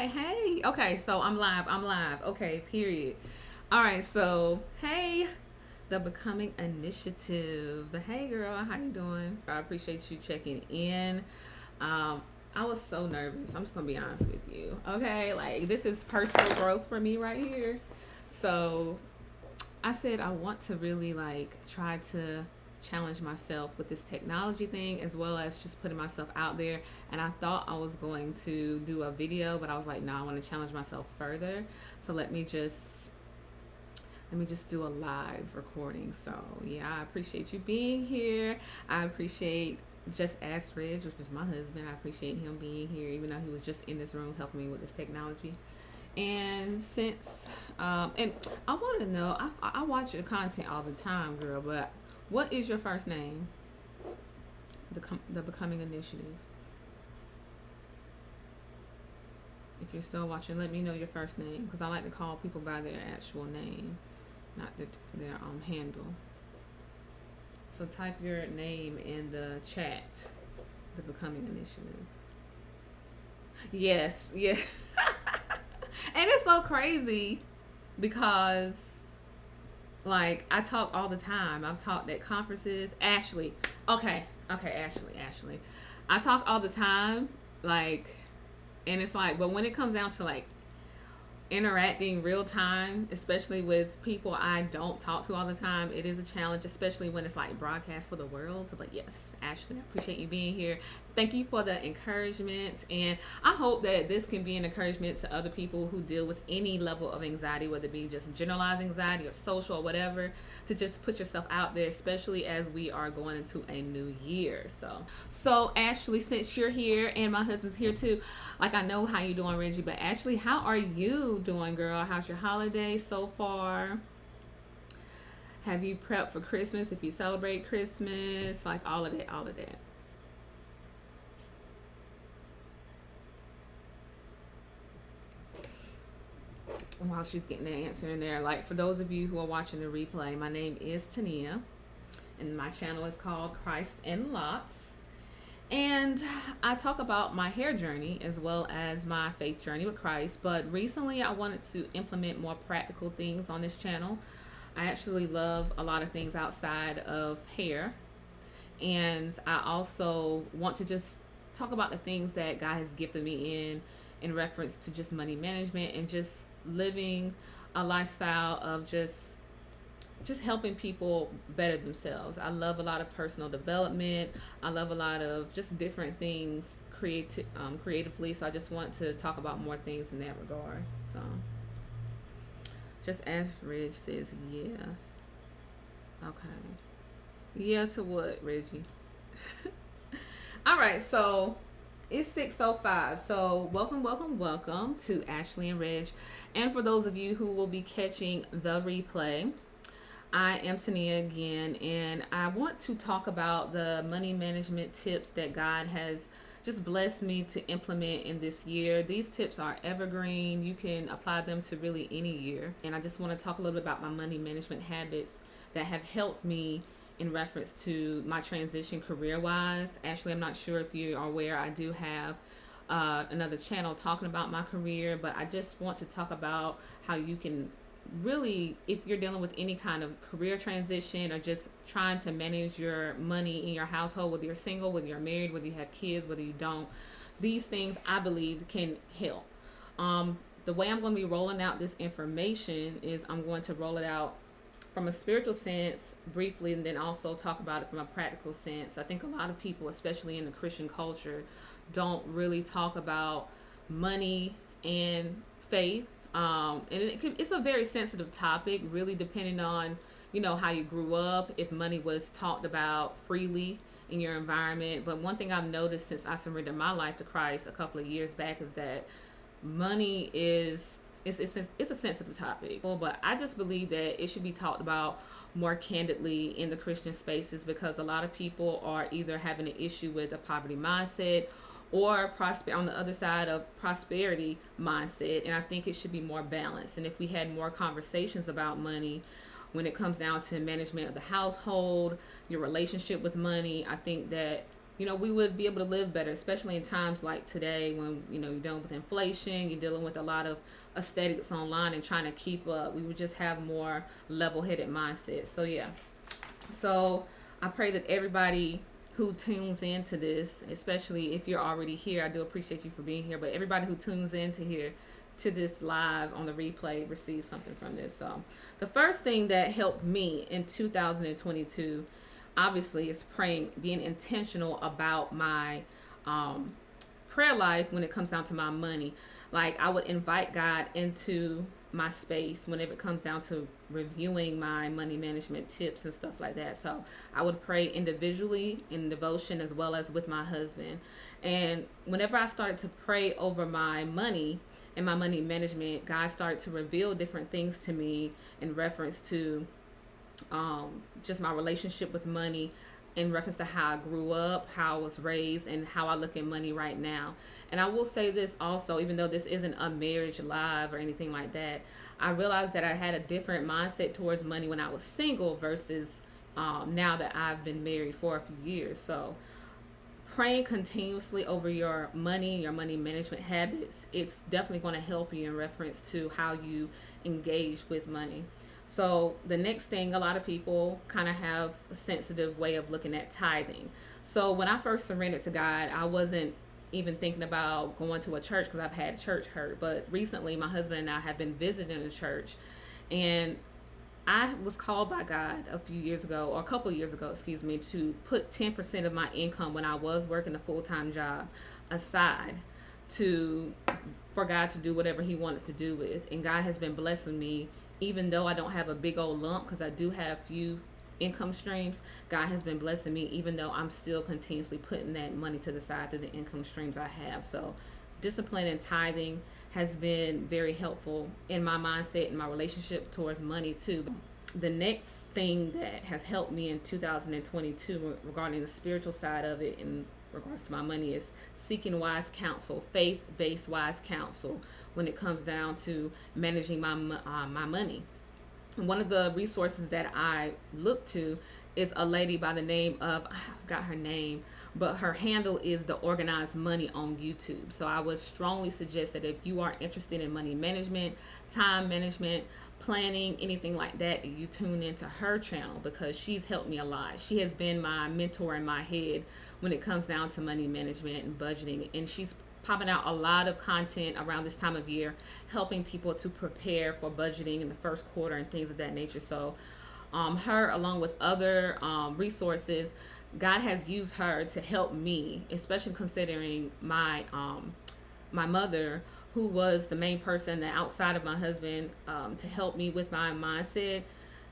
Hi, hey. Okay, so I'm live. I'm live. Okay, period. All right, so hey, the Becoming Initiative. Hey, girl, how you doing? I appreciate you checking in. Um, I was so nervous. I'm just gonna be honest with you. Okay, like this is personal growth for me right here. So I said I want to really like try to challenge myself with this technology thing as well as just putting myself out there. And I thought I was going to do a video, but I was like, no, I want to challenge myself further. So let me just do a live recording. So yeah, I appreciate you being here. I appreciate just Ask Ridge, which is my husband. I appreciate him being here, even though he was just in this room helping me with this technology. And and I want to know, I watch your content all the time, girl, but what is your first name? The Becoming Initiative. If you're still watching, let me know your first name because I like to call people by their actual name, not their handle. So type your name in the chat. The Becoming Initiative. Yes, yeah. And it's so crazy because like I talk all the time. I've talked at conferences. Ashley. Okay, Ashley. I talk all the time, like, and it's like, but when it comes down to like interacting real time, especially with people I don't talk to all the time, it is a challenge, especially when it's like broadcast for the world. But yes, Ashley, I appreciate you being here. Thank you for the encouragement. And I hope that this can be an encouragement to other people who deal with any level of anxiety, whether it be just generalized anxiety or social or whatever, to just put yourself out there, especially as we are going into a new year. So Ashley, since you're here and my husband's here too, like I know how you doing, Reggie, but Ashley, how are you doing, girl? How's your holiday so far? Have you prepped for Christmas if you celebrate Christmas? Like all of that. While she's getting the answer in there, like for those of you who are watching the replay, my name is Tania, and my channel is called Christ and Locs. And I talk about my hair journey as well as my faith journey with Christ. But recently, I wanted to implement more practical things on this channel. I actually love a lot of things outside of hair. And I also want to just talk about the things that God has gifted me in reference to just money management and just living a lifestyle of just helping people better themselves. I love a lot of personal development. I love a lot of just different things creatively. So I just want to talk about more things in that regard. So just as Reg says, yeah. Okay. Yeah to what, Reggie? All right, so it's 6:05. So welcome to Ashley and Reg. And for those of you who will be catching the replay, I am Tania again, and I want to talk about the money management tips that God has just blessed me to implement in this year. These tips are evergreen. You can apply them to really any year. And I just want to talk a little bit about my money management habits that have helped me in reference to my transition career wise. Actually, I'm not sure if you are aware, I do have another channel talking about my career, but I just want to talk about how you can really, if you're dealing with any kind of career transition or just trying to manage your money in your household, whether you're single, whether you're married, whether you have kids, whether you don't, these things I believe can help. The way I'm going to be rolling out this information is I'm going to roll it out from a spiritual sense briefly and then also talk about it from a practical sense. I think a lot of people, especially in the Christian culture, don't really talk about money and faith. And it's a very sensitive topic, really depending on, how you grew up, if money was talked about freely in your environment. But one thing I've noticed since I surrendered my life to Christ a couple of years back is that money is it's a sensitive topic. But I just believe that it should be talked about more candidly in the Christian spaces because a lot of people are either having an issue with a poverty mindset or on the other side of prosperity mindset, and I think it should be more balanced. And if we had more conversations about money when it comes down to management of the household, your relationship with money, I think that we would be able to live better, especially in times like today when, you're dealing with inflation, you're dealing with a lot of aesthetics online and trying to keep up. We would just have more level headed mindset. So, yeah. So, I pray that everybody who tunes into this, especially if you're already here, I do appreciate you for being here, but everybody who tunes into here to this live on the replay receives something from this. So, the first thing that helped me in 2022 obviously is praying, being intentional about my prayer life when it comes down to my money. Like, I would invite God into my space whenever it comes down to reviewing my money management tips and stuff like that. So I would pray individually in devotion as well as with my husband. And whenever I started to pray over my money and my money management, God started to reveal different things to me in reference to just my relationship with money, in reference to how I grew up, how I was raised, and how I look at money right now. And I will say this also, even though this isn't a marriage live or anything like that, I realized that I had a different mindset towards money when I was single versus now that I've been married for a few years. So praying continuously over your money management habits, it's definitely going to help you in reference to how you engage with money. So the next thing, a lot of people kind of have a sensitive way of looking at tithing. So when I first surrendered to God, I wasn't even thinking about going to a church because I've had church hurt. But recently, my husband and I have been visiting a church, and I was called by God a few years ago, or a couple years ago, excuse me, to put 10% of my income when I was working a full-time job aside to for God to do whatever He wanted to do with. And God has been blessing me, even though I don't have a big old lump, because I do have few income streams. God has been blessing me, even though I'm still continuously putting that money to the side through the income streams I have. So discipline and tithing has been very helpful in my mindset and my relationship towards money too. The next thing that has helped me in 2022 regarding the spiritual side of it in regards to my money is seeking wise counsel, faith-based wise counsel when it comes down to managing my money. And one of the resources that I look to is a lady by the name of, I forgot her name, but her handle is The Organized Money on YouTube. So I would strongly suggest that if you are interested in money management, time management, planning, anything like that, you tune into her channel, because she's helped me a lot. She has been my mentor in my head when it comes down to money management and budgeting, and she's popping out a lot of content around this time of year, helping people to prepare for budgeting in the first quarter and things of that nature. So her, along with other resources, God has used her to help me, especially considering my mother, who was the main person that outside of my husband to help me with my mindset.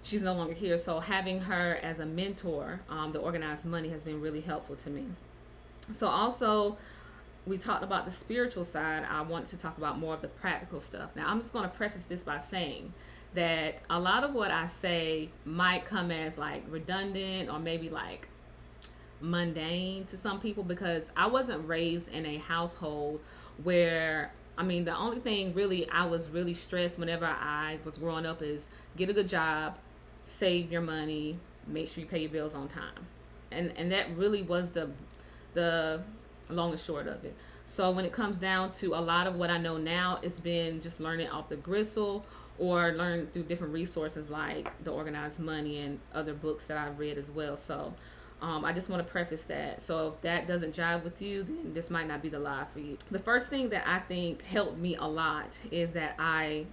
She's no longer here, so having her as a mentor, The Organized Money, has been really helpful to me. So also, we talked about the spiritual side. I want to talk about more of the practical stuff. Now, I'm just going to preface this by saying that a lot of what I say might come as like redundant or maybe like mundane to some people, because I wasn't raised in a household where, I mean, the only thing really I was really stressed whenever I was growing up is get a good job, save your money, make sure you pay your bills on time. And that really was the long and short of it. So when it comes down to a lot of what I know now, it's been just learning off the gristle or learn through different resources like The Organized Money and other books that I've read as well. So I just want to preface that. So if that doesn't jive with you, then this might not be the live for you. The first thing that I think helped me a lot is that I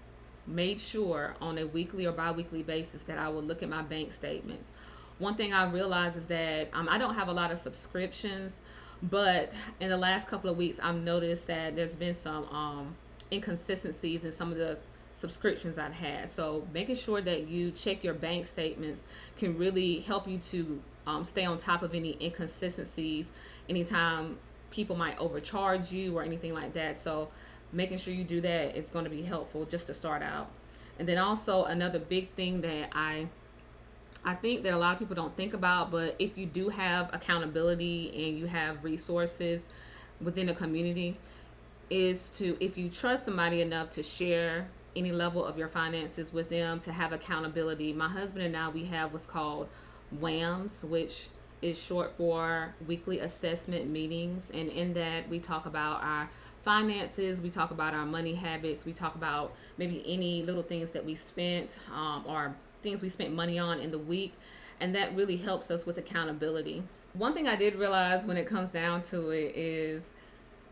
made sure on a weekly or bi-weekly basis that I would look at my bank statements. One thing I realized is that I don't have a lot of subscriptions, but in the last couple of weeks, I've noticed that there's been some inconsistencies in some of the subscriptions I've had. So making sure that you check your bank statements can really help you to stay on top of any inconsistencies, anytime people might overcharge you or anything like that. So making sure you do that is going to be helpful just to start out. And then also another big thing that I think that a lot of people don't think about, but if you do have accountability and you have resources within a community, is to, if you trust somebody enough to share any level of your finances with them, to have accountability. My husband and I, we have what's called WAMs, which is short for weekly assessment meetings. And in that, we talk about our finances, we talk about our money habits, we talk about maybe any little things that we spent, or things we spent money on in the week. And that really helps us with accountability. One thing I did realize when it comes down to it is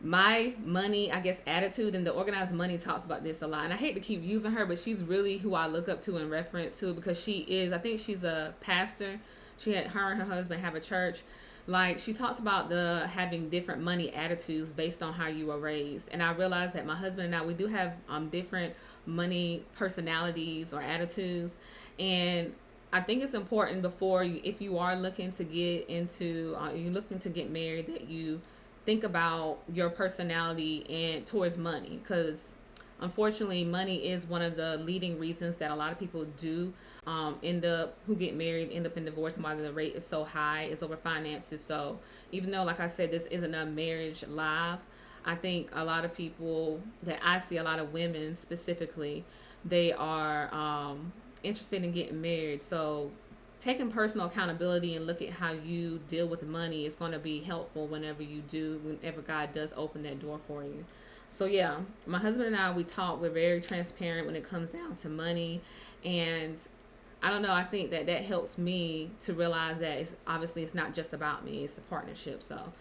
my money, I guess, attitude, and the organized money talks about this a lot. And I hate to keep using her, but she's really who I look up to in reference to, because she is, I think she's a pastor. Her and her husband have a church. Like, she talks about the having different money attitudes based on how you were raised. And I realized that my husband and I, we do have different money personalities or attitudes. And I think it's important before you, if you are looking to get into, you're looking to get married, that you think about your personality and towards money, because unfortunately money is one of the leading reasons that a lot of people do who get married end up in divorce, and why the rate is so high is over finances. So even though, like I said, this isn't a marriage live, I think a lot of people that I see, a lot of women specifically, they are interested in getting married. So taking personal accountability and look at how you deal with money is going to be helpful whenever God does open that door for you. So yeah, my husband and I, we're very transparent when it comes down to money. And I don't know, I think that helps me to realize that it's not just about me, it's a partnership. So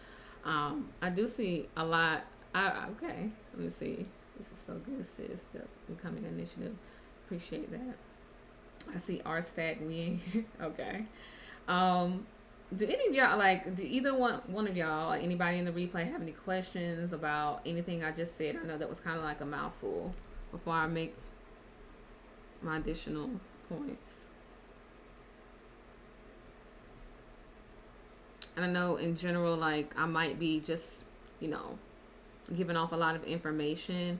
I do see a lot. Okay, let me see. This is so good, sis. The incoming initiative. Appreciate that. I see R Stack win. Okay. Do any of y'all, do either one of y'all, anybody in the replay, have any questions about anything I just said? I know that was kind of like a mouthful before I make my additional points. And I know in general, like, I might be just, giving off a lot of information.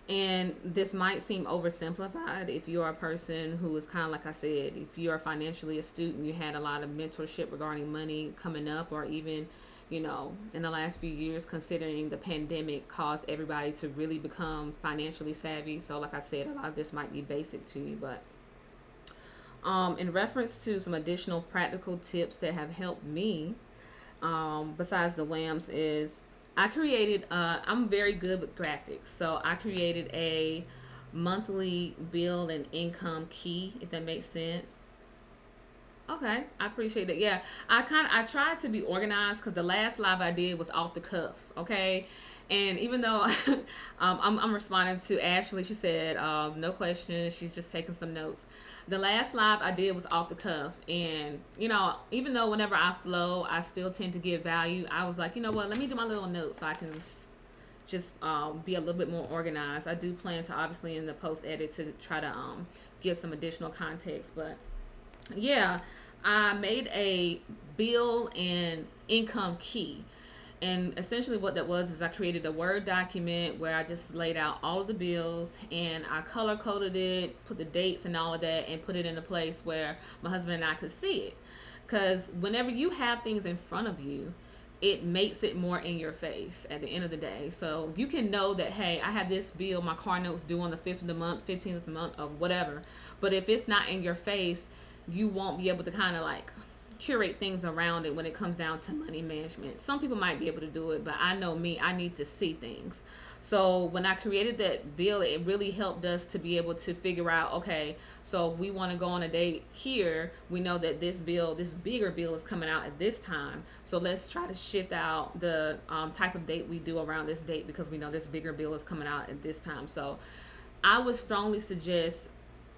And this might seem oversimplified if you're a person who is kind of, like I said, if you're financially astute and you had a lot of mentorship regarding money coming up, or even, in the last few years, considering the pandemic caused everybody to really become financially savvy. So like I said, a lot of this might be basic to you, but in reference to some additional practical tips that have helped me, besides the WAMs, is I'm very good with graphics. So I created a monthly bill and income key, if that makes sense. Okay, I appreciate it. Yeah, I tried to be organized, because the last live I did was off the cuff. Okay, and even though I'm responding to Ashley, she said no questions. She's just taking some notes. The last live I did was off the cuff, and even though whenever I flow, I still tend to give value, I was like, you know what, let me do my little notes so I can just be a little bit more organized. I do plan to, obviously, in the post edit, to try to give some additional context. But yeah, I made a bill and income key. And essentially what that was is I created a Word document where I just laid out all of the bills, and I color coded it, put the dates and all of that, and put it in a place where my husband and I could see it. Because whenever you have things in front of you, it makes it more in your face at the end of the day. So you can know that, hey, I have this bill, my car note's due on the 5th of the month, 15th of the month, or whatever. But if it's not in your face, you won't be able to kind of curate things around it when it comes down to money management. Some people might be able to do it, but I know me, I need to see things. So when I created that bill, it really helped us to be able to figure out, okay, so we want to go on a date here. We know that this bigger bill is coming out at this time. So let's try to shift out the type of date we do around this date, because we know this bigger bill is coming out at this time. So I would strongly suggest,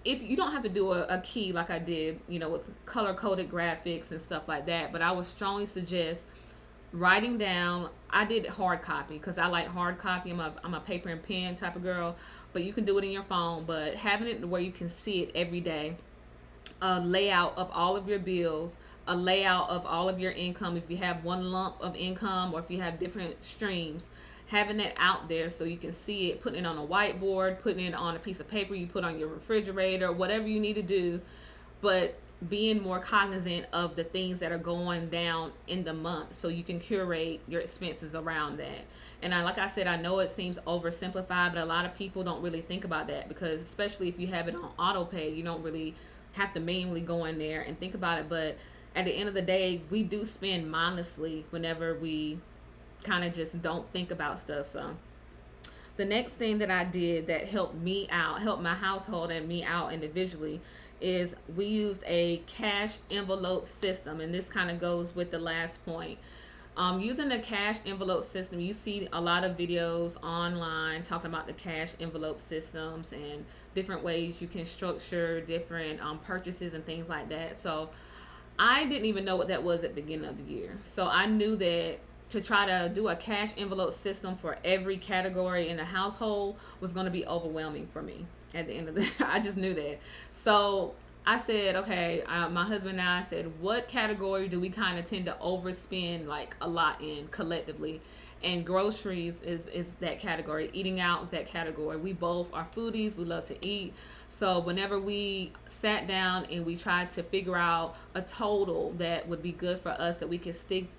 if you don't have to do a key like I did, with color-coded graphics and stuff like that, but I would strongly suggest writing down. I did hard copy because I like hard copy. I'm a paper and pen type of girl, but you can do it in your phone. But having it where you can see it every day, a layout of all of your bills, a layout of all of your income, if you have one lump of income or if you have different streams, having that out there so you can see it, putting it on a whiteboard, putting it on a piece of paper you put on your refrigerator, whatever you need to do, but being more cognizant of the things that are going down in the month so you can curate your expenses around that. And like I said, I know it seems oversimplified, but a lot of people don't really think about that, because especially if you have it on auto pay, you don't really have to manually go in there and think about it. But at the end of the day, we do spend mindlessly whenever we kind of just don't think about stuff. So the next thing that I did that helped me out, helped my household and me out individually, is we used a cash envelope system. And this kind of goes with the last point. Using the cash envelope system, you see a lot of videos online talking about the cash envelope systems and different ways you can structure different purchases and things like that. So I didn't even know what that was at the beginning of the year. So I knew that to try to do a cash envelope system for every category in the household was going to be overwhelming for me at the end of the I just knew that. So I said, okay, my husband and I said, what category do we kind of tend to overspend like a lot in collectively? And groceries is that category. Eating out is that category. We both are foodies. We love to eat. So whenever we sat down and we tried to figure out a total that would be good for us that we could stick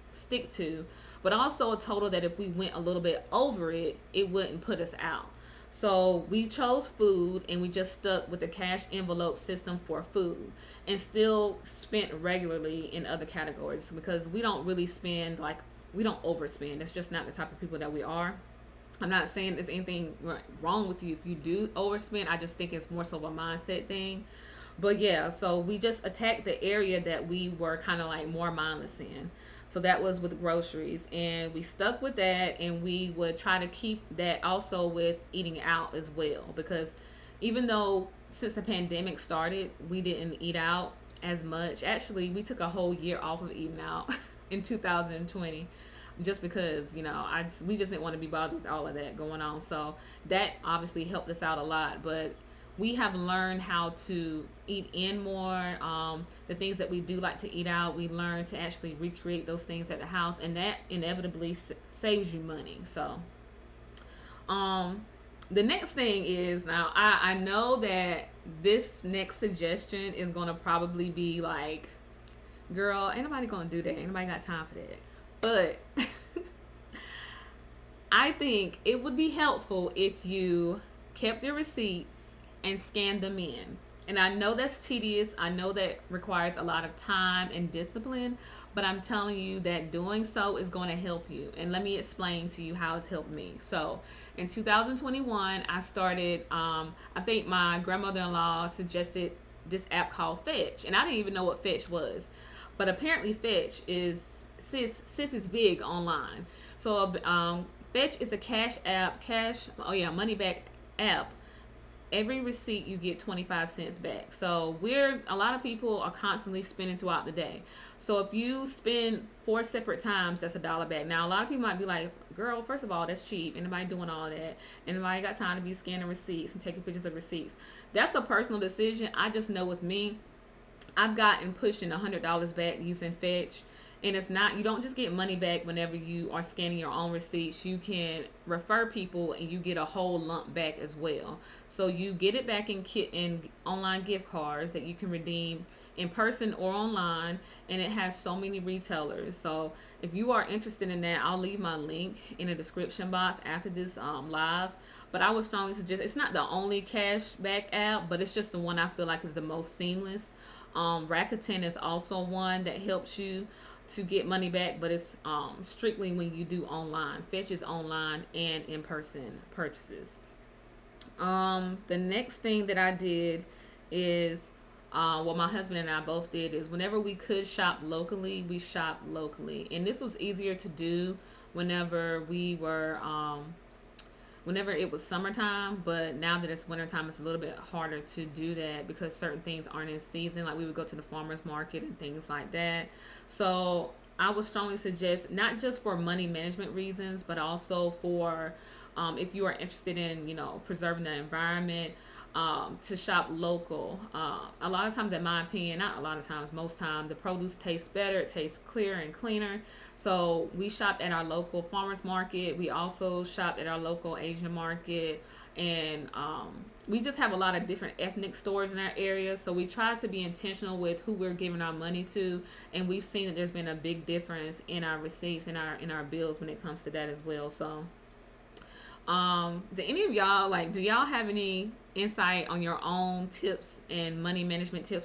to, but also a total that if we went a little bit over it, it wouldn't put us out. So we chose food and we just stuck with the cash envelope system for food and still spent regularly in other categories because we don't really spend like we don't overspend. That's just not the type of people that we are. I'm not saying there's anything wrong with you if you do overspend. I just think it's more so of a mindset thing. But yeah, so we just attacked the area that we were kind of like more mindless in. So that was with groceries, and we stuck with that, and we would try to keep that also with eating out as well. Because even though since the pandemic started, we didn't eat out as much. Actually, we took a whole year off of eating out in 2020 just because we just didn't want to be bothered with all of that going on. So that obviously helped us out a lot. But we have learned how to eat in more. The things that we do like to eat out, we learn to actually recreate those things at the house, and that inevitably saves you money. So the next thing is, now I know that this next suggestion is going to probably be like, girl, ain't nobody going to do that. Ain't nobody got time for that. But I think it would be helpful if you kept your receipts and scanned them in. And I know that's tedious. I know that requires a lot of time and discipline, but I'm telling you that doing so is going to help you. And let me explain to you how it's helped me. So in 2021, I started, I think my grandmother-in-law suggested this app called Fetch. And I didn't even know what Fetch was. But apparently Fetch is, sis is big online. So Fetch is a money back app. Every receipt you get 25 cents back. So a lot of people are constantly spending throughout the day. So if you spend 4 separate times, that's $1 back. Now a lot of people might be like, girl, first of all, that's cheap. Anybody doing all that? Anybody got time to be scanning receipts and taking pictures of receipts? That's a personal decision. I just know with me, I've gotten pushing $100 back using Fetch. And it's not, you don't just get money back whenever you are scanning your own receipts. You can refer people and you get a whole lump back as well. So you get it back in online gift cards that you can redeem in person or online. And it has so many retailers. So if you are interested in that, I'll leave my link in the description box after this live. But I would strongly suggest, it's not the only cash back app, but it's just the one I feel like is the most seamless. Rakuten is also one that helps you to get money back, but it's strictly when you do online. Fetch is online and in-person purchases. The next thing that I did is what my husband and I both did is whenever we could shop locally, we shopped locally. And this was easier to do whenever we were whenever it was summertime, but now that it's wintertime, it's a little bit harder to do that because certain things aren't in season. Like we would go to the farmer's market and things like that. So I would strongly suggest, not just for money management reasons, but also for if you are interested in, preserving the environment, to shop local. A lot of times, in my opinion, not a lot of times, most time, the produce tastes better. It tastes clearer and cleaner. So we shopped at our local farmers market. We also shopped at our local Asian market. And we just have a lot of different ethnic stores in our area. So we try to be intentional with who we're giving our money to. And we've seen that there's been a big difference in our receipts, in our bills when it comes to that as well. So do any of y'all, do y'all have any insight on your own tips and money management tips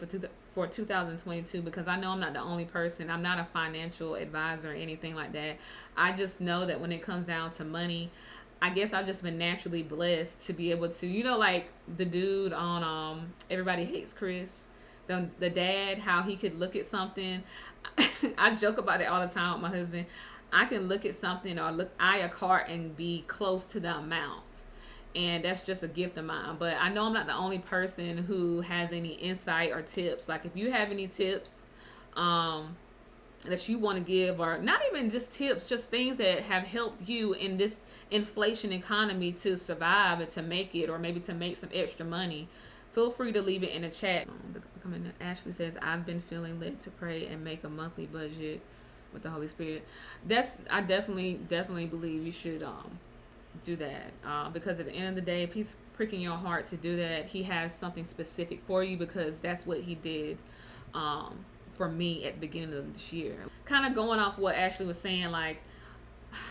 for 2022, because I know I'm not the only person. I'm not a financial advisor or anything like that. I just know that when it comes down to money, I guess I've just been naturally blessed to be able to, like the dude on Everybody Hates Chris, the dad, how he could look at something. I joke about it all the time with my husband. I can look at something or eye a cart and be close to the amount. And that's just a gift of mine. But I know I'm not the only person who has any insight or tips. Like if you have any tips that you want to give, or not even just tips, just things that have helped you in this inflation economy to survive and to make it, or maybe to make some extra money, feel free to leave it in the chat. Ashley says, I've been feeling led to pray and make a monthly budget with the Holy Spirit. I definitely believe you should do that, because at the end of the day, if he's pricking your heart to do that, he has something specific for you, because that's what he did for me at the beginning of this year. Kind of going off what Ashley was saying, like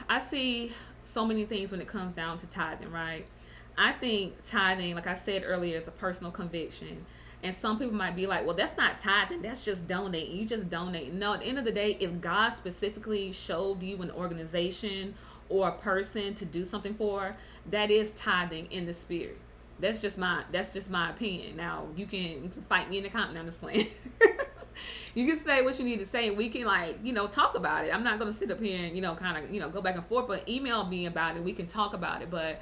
I see so many things when it comes down to tithing, right? I think tithing, like I said earlier, is a personal conviction. And some people might be like, well, that's not tithing, that's just donating. You just donate. No, at the end of the day, if God specifically showed you an organization or a person to do something for, that is tithing in the spirit. That's just my opinion. Now you can fight me in the comment. I'm just playing. You can say what you need to say, and we can talk about it. I'm not gonna sit up here and kind of go back and forth, but email me about it. We can talk about it. But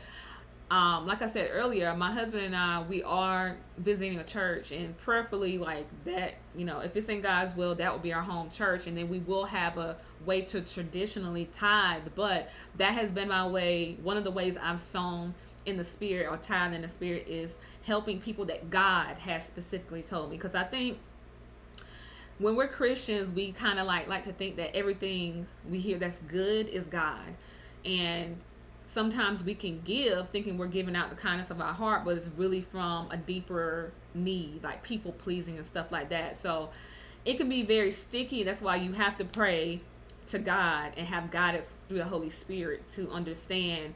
like I said earlier, my husband and I, we are visiting a church, and prayerfully, like that, if it's in God's will, that will be our home church. And then we will have a way to traditionally tithe, but that has been my way. One of the ways I've sown in the spirit, or tithe in the spirit, is helping people that God has specifically told me. Because I think when we're Christians, we kind of like to think that everything we hear that's good is God. And sometimes we can give thinking we're giving out the kindness of our heart, but it's really from a deeper need, like people pleasing and stuff like that. So it can be very sticky. That's why you have to pray to God and have guidance through the Holy Spirit to understand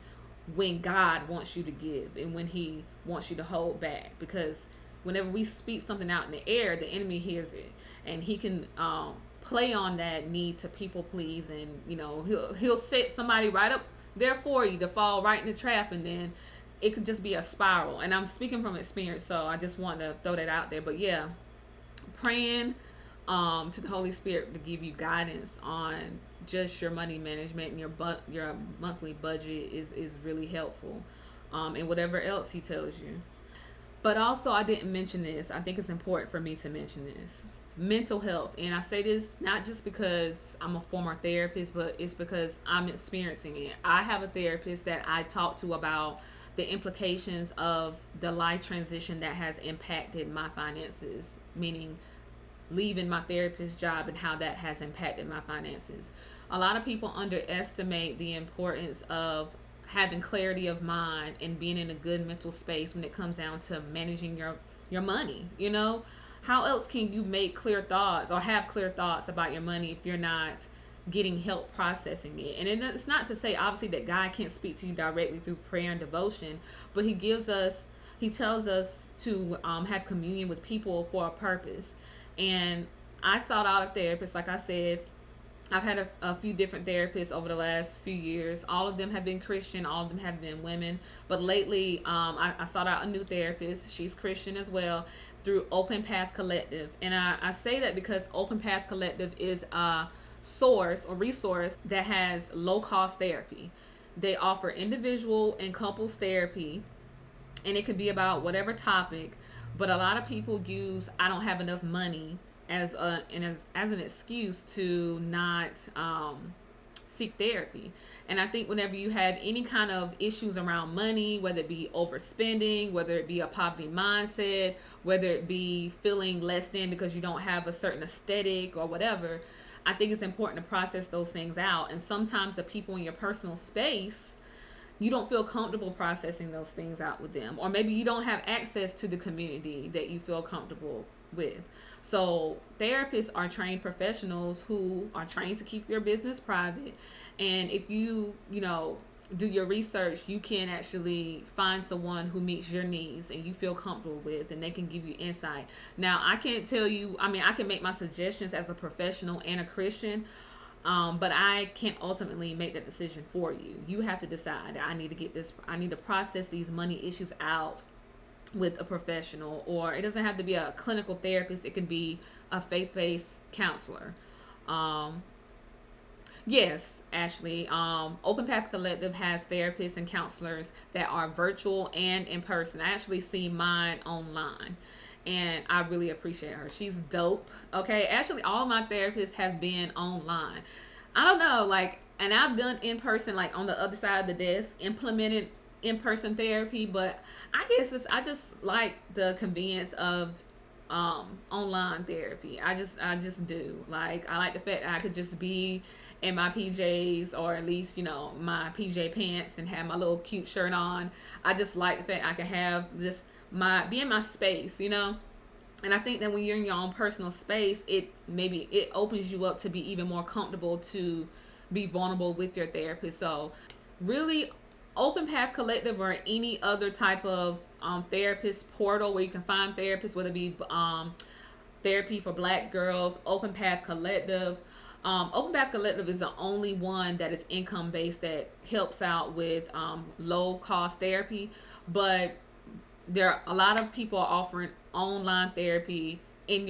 when God wants you to give and when he wants you to hold back. Because whenever we speak something out in the air, the enemy hears it, and he can play on that need to people please, and he'll set somebody right up there for you to fall right in the trap, and then it could just be a spiral. And I'm speaking from experience, so I just want to throw that out there. But yeah, praying to the Holy Spirit to give you guidance on just your money management and your monthly budget is really helpful, and whatever else he tells you. But also, I didn't mention this. I think it's important for me to mention this. Mental health. And I say this not just because I'm a former therapist, but it's because I'm experiencing it. I have a therapist that I talk to about the implications of the life transition that has impacted my finances, meaning leaving my therapist job and how that has impacted my finances. A lot of people underestimate the importance of having clarity of mind and being in a good mental space when it comes down to managing your money. How else can you make clear thoughts or have clear thoughts about your money if you're not getting help processing it? And it's not to say, obviously, that God can't speak to you directly through prayer and devotion, but he tells us to have communion with people for a purpose. And I sought out a therapist. Like I said, I've had a few different therapists over the last few years. All of them have been Christian. All of them have been women. But lately, I sought out a new therapist. She's Christian as well, through Open Path Collective. And I say that because Open Path Collective is a source or resource that has low-cost therapy. They offer individual and couples therapy, and it could be about whatever topic. But a lot of people use I don't have enough money as an excuse to not seek therapy. And I think whenever you have any kind of issues around money, whether it be overspending, whether it be a poverty mindset, whether it be feeling less than because you don't have a certain aesthetic or whatever, I think it's important to process those things out. And sometimes the people in your personal space, you don't feel comfortable processing those things out with them. Or maybe you don't have access to the community that you feel comfortable with. So therapists are trained professionals who are trained to keep your business private. And if you do your research, you can actually find someone who meets your needs and you feel comfortable with, and they can give you insight. Now, I can't tell you, I mean, I can make my suggestions as a professional and a Christian, but I can't ultimately make that decision for you. You have to decide, I need to get this, I need to process these money issues out with a professional, or it doesn't have to be a clinical therapist, it can be a faith-based counselor. Um, Yes, Ashley. Open Path Collective has therapists and counselors that are virtual and in person. I actually see mine online, and I really appreciate her. She's dope. Okay, actually, all my therapists have been online. I don't know, like, and I've done in person, like on the other side of the desk, implemented in person therapy, but I guess I just like the convenience of online therapy. I just do. Like, I like the fact that I could just be in my PJs, or at least, my PJ pants, and have my little cute shirt on. I just like the fact I can have this, be in my space. And I think that when you're in your own personal space, it opens you up to be even more comfortable to be vulnerable with your therapist. So really, Open Path Collective or any other type of therapist portal where you can find therapists, whether it be therapy for Black girls, Open Path Collective. Open Path Collective is the only one that is income based, that helps out with low cost therapy. But there are a lot of people offering online therapy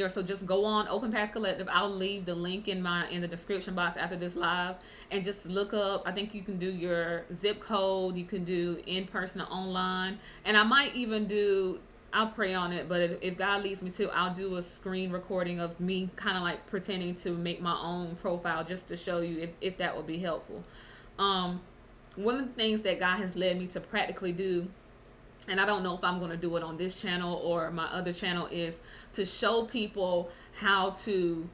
so just go on Open Path Collective. I'll leave the link in the description box after this live, and just look up. I think you can do your zip code, you can do in person or online, and I might even do, I'll pray on it, but if God leads me to, I'll do a screen recording of me kind of like pretending to make my own profile, just to show you if that would be helpful. One of the things that God has led me to practically do, and I don't know if I'm going to do it on this channel or my other channel, is to show people how to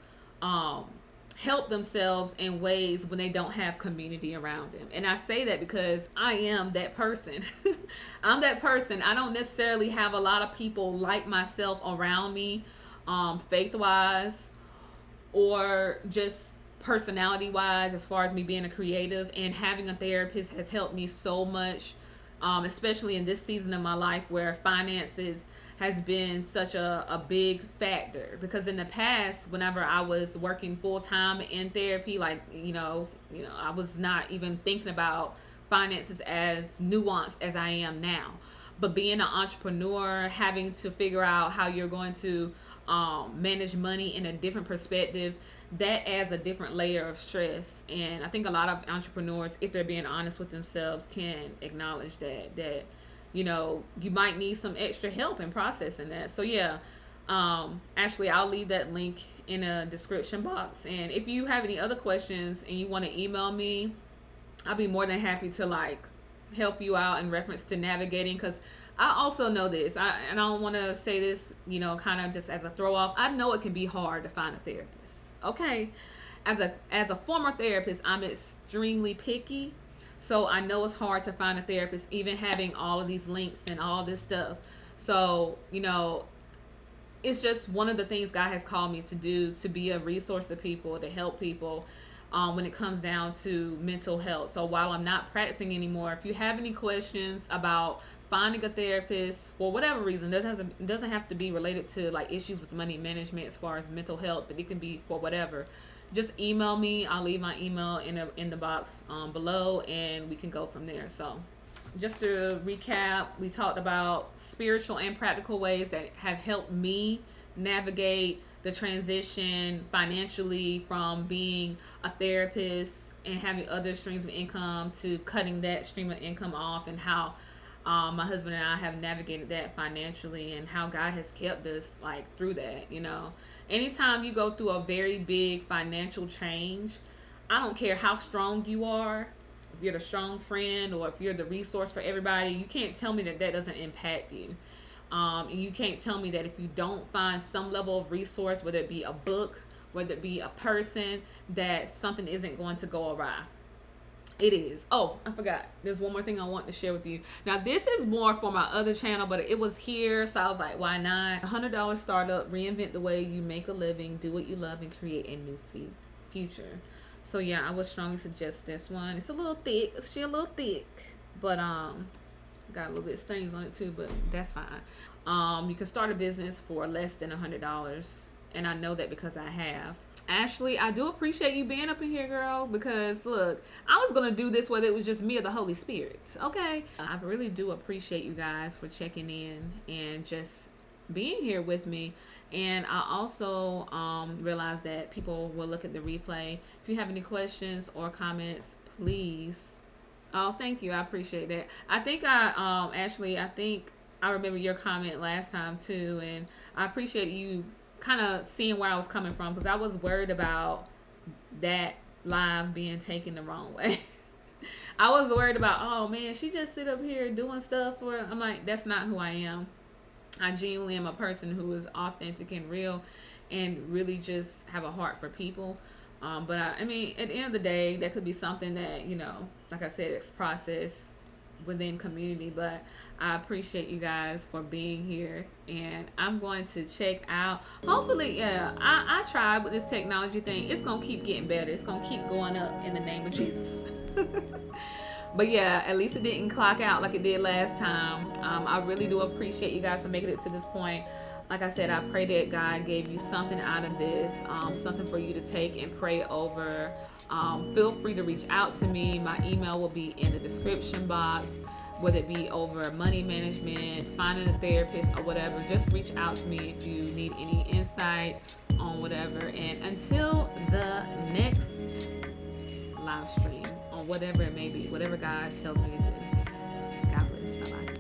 help themselves in ways when they don't have community around them. And I say that because I am that person. I'm that person. I don't necessarily have a lot of people like myself around me, faith-wise or just personality-wise, as far as me being a creative. And having a therapist has helped me so much, especially in this season of my life where finances has been such a big factor. Because in the past, whenever I was working full-time in therapy, like, I was not even thinking about finances as nuanced as I am now. But being an entrepreneur, having to figure out how you're going to manage money in a different perspective, that adds a different layer of stress. And I think a lot of entrepreneurs, if they're being honest with themselves, can acknowledge that you might need some extra help in processing that. So yeah, actually, I'll leave that link in a description box. And if you have any other questions and you want to email me, I'll be more than happy to help you out in reference to navigating. Because I also know this, and I don't want to say this, kind of just as a throw off. I know it can be hard to find a therapist. Okay, as a former therapist, I'm extremely picky. So I know it's hard to find a therapist, even having all of these links and all this stuff. So, it's just one of the things God has called me to do, to be a resource to people, to help people when it comes down to mental health. So while I'm not practicing anymore, if you have any questions about finding a therapist for whatever reason, it doesn't have to be related to issues with money management as far as mental health, but it can be for whatever. Just email me. I'll leave my email in the box below, and we can go from there. So just to recap, we talked about spiritual and practical ways that have helped me navigate the transition financially from being a therapist and having other streams of income to cutting that stream of income off, and how my husband and I have navigated that financially, and how God has kept us through that. Anytime you go through a very big financial change, I don't care how strong you are, if you're the strong friend or if you're the resource for everybody, you can't tell me that doesn't impact you. And you can't tell me that if you don't find some level of resource, whether it be a book, whether it be a person, that something isn't going to go awry. It is. Oh, I forgot. There's one more thing I want to share with you. Now, this is more for my other channel, but it was here, so I was like, why not? $100 startup, reinvent the way you make a living, do what you love, and create a new future. So yeah, I would strongly suggest this one. It's a little thick. She a little thick, but got a little bit of stains on it too, but that's fine. You can start a business for less than $100, and I know that because I have. Ashley, I do appreciate you being up in here, girl, because look, I was going to do this whether it was just me or the Holy Spirit, okay? I really do appreciate you guys for checking in and just being here with me. And I also realize that people will look at the replay. If you have any questions or comments, please. Oh, thank you. I appreciate that. I think Ashley, I think I remember your comment last time too, and I appreciate you kind of seeing where I was coming from because I was worried about that live being taken the wrong way. I was worried about, oh man, she just sit up here doing stuff for. I'm like, that's not who I am. I genuinely am a person who is authentic and real, and really just have a heart for people. But I mean, at the end of the day, that could be something that like I said, it's processed within community. But I appreciate you guys for being here, and I'm going to check out. Hopefully, yeah, I tried with this technology thing. It's gonna keep getting better. It's gonna keep going up in the name of Jesus. But yeah, at least it didn't clock out like it did last time. I really do appreciate you guys for making it to this point. Like I said, I pray that God gave you something out of this, something for you to take and pray over. Feel free to reach out to me. My email will be in the description box, whether it be over money management, finding a therapist, or whatever. Just reach out to me if you need any insight on whatever. And until the next live stream, on whatever it may be, whatever God tells me to do. God bless. Bye-bye.